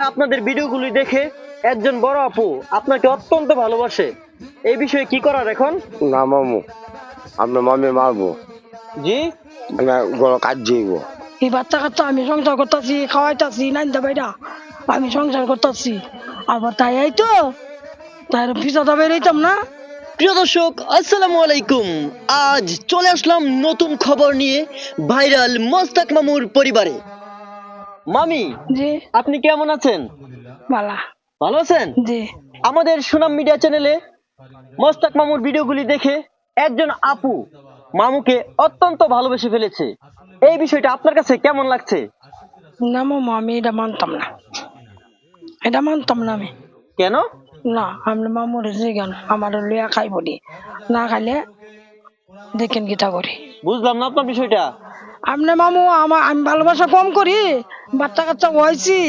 আপনাদের ভিডিওগুলি দেখে একজন বড় আপু আপনাকে অত্যন্ত ভালোবাসে, এই বিষয়ে কি করার এখন? না মামু, আপনার মামি মারবো, জি, মানে গলা কাট যাইব। এই বাচ্চা কাচ্চা আমি সংসার করতেছি, খাওয়াইতাছি, নাইন্দা বাইরা আমি সংসার করতেছি, আবার তাই এই তো তাই পিছাটা বেরোইতাম না। প্রিয় দর্শক আসসালামু আলাইকুম। আজ চলে আসলাম নতুন খবর নিয়ে ভাইরাল মোস্তাক মামুর পরিবারে। মামি, জি আপনি কেমন আছেন? বালা। ভালো আছেন? জি আমাদের সুনাম মিডিয়া চ্যানেলে মোস্তাক মামুর ভিডিওগুলি দেখে একজন আপু মামুকে অত্যন্ত ভালোবেসে ফেলেছে, এই বিষয়টা আপনার কাছে কেমন লাগছে? না মামা, আমি এটা মানতাম না, এটা মানতাম না আমি। কেন? না, আমি মামুর জিগান আমার লইয়া খাইব দি, না খাইলে দেখেন গীতা করি। বুঝলাম না আপনার বিষয়টা। আপনি মামু আমি ভালোবাসা কম করি, বাচ্চা কাচ্চা হয়েছি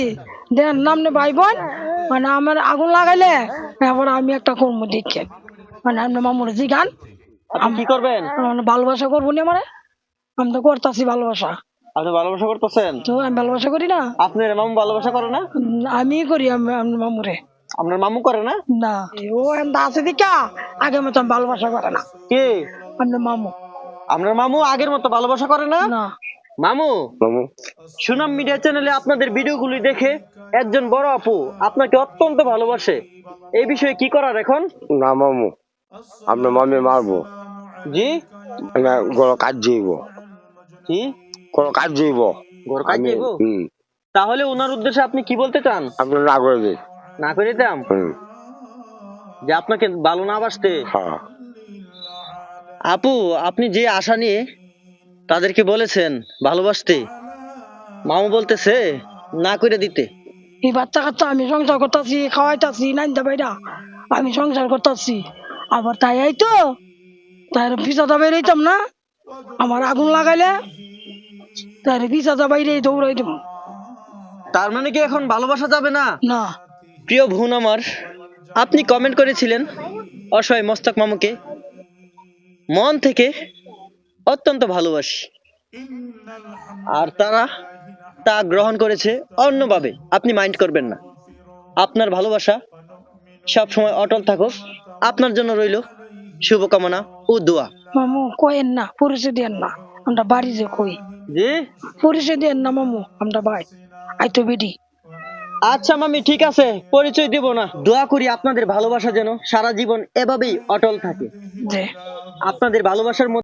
দেন নামনে ভাই বোন, মানে আমার আগুন লাগাইলে এবার আমি একটা কর্ম দেখেন, মানে আপনি মামুর জিগান আপনি কি করবেন? ভালোবাসা করবো নি আমারে, আমি তো করতেছি ভালোবাসা, আপনি ভালোবাসা করতেছেন? তো আমি ভালোবাসা করি না? আপনার মামু ভালোবাসা করে না? আমি করি আমি মামুরে। আপনার মামু করে না? না, ও এমন আছে দিকা আগে মতো আমি ভালোবাসা করে না। কে? আপনার মামু। আপনার মামু আগের মতো ভালোবাসা করে না? না, মামু, মামু, সুনাম মিডিয়া চ্যানেলে আপনাদের ভিডিওগুলি দেখে একজন বড় আপু আপনাকে অত্যন্ত ভালোবাসে, এই বিষয়ে কি করার এখন? না মামু, আপনার মামি মারবো, জি, মানে গলা কাট যাইব, জি, গলা কাট যাইব। ঘর কাজ যাইবো? তাহলে ওনার উদ্দেশ্যে আপনি কি বলতে চান? আপনার না করে দিই। না করে দিতাম যে আপনাকে ভালো না বাসতে। হ্যাঁ, আপু, আপনি যে আশা নিয়ে তাদেরকে বলেছেন ভালোবাসতে, মামু বলতেছে না করে দিতে। এই বাচ্চা কাচ্চা আমি সংসার করতেছি, খাওয়াইতাছি, নাইন্দা বাইরা আমি সংসার করতেছি, আবার তাই এই তো তাই পিছাটা বেরোইতাম না, আমার আগুন লাগাইলে তাই পিছাটা বাইরে দৌড়াই দেব। তার মানে কি এখন ভালোবাসা যাবে না? না, প্রিয় বোন আমার, আপনি কমেন্ট করেছিলেন অসহায় মোস্তাক মামুকে মন থেকে অত্যন্ত ভালোবাসি, আর তারা তা গ্রহণ করেছে অন্যভাবে। আপনি মাইন্ড করবেন না, আপনার ভালোবাসা সব সময় অটল থাকুক। আপনার জন্য রইল শুভকামনা ও দোয়া। মামু কয়েন না, পরিচয় দেন না, আমরা বাড়ি যে কই জি, পরিচয় দেন না মামু, আমরা ভাই আইতো বেডি। আচ্ছা মামি, ঠিক আছে, পরিচয় দেব না। দোয়া করি আপনাদের ভালোবাসা যেন সারা জীবন এভাবেই অটল থাকে। যে আপনাদের ভালোবাসার মধ্যে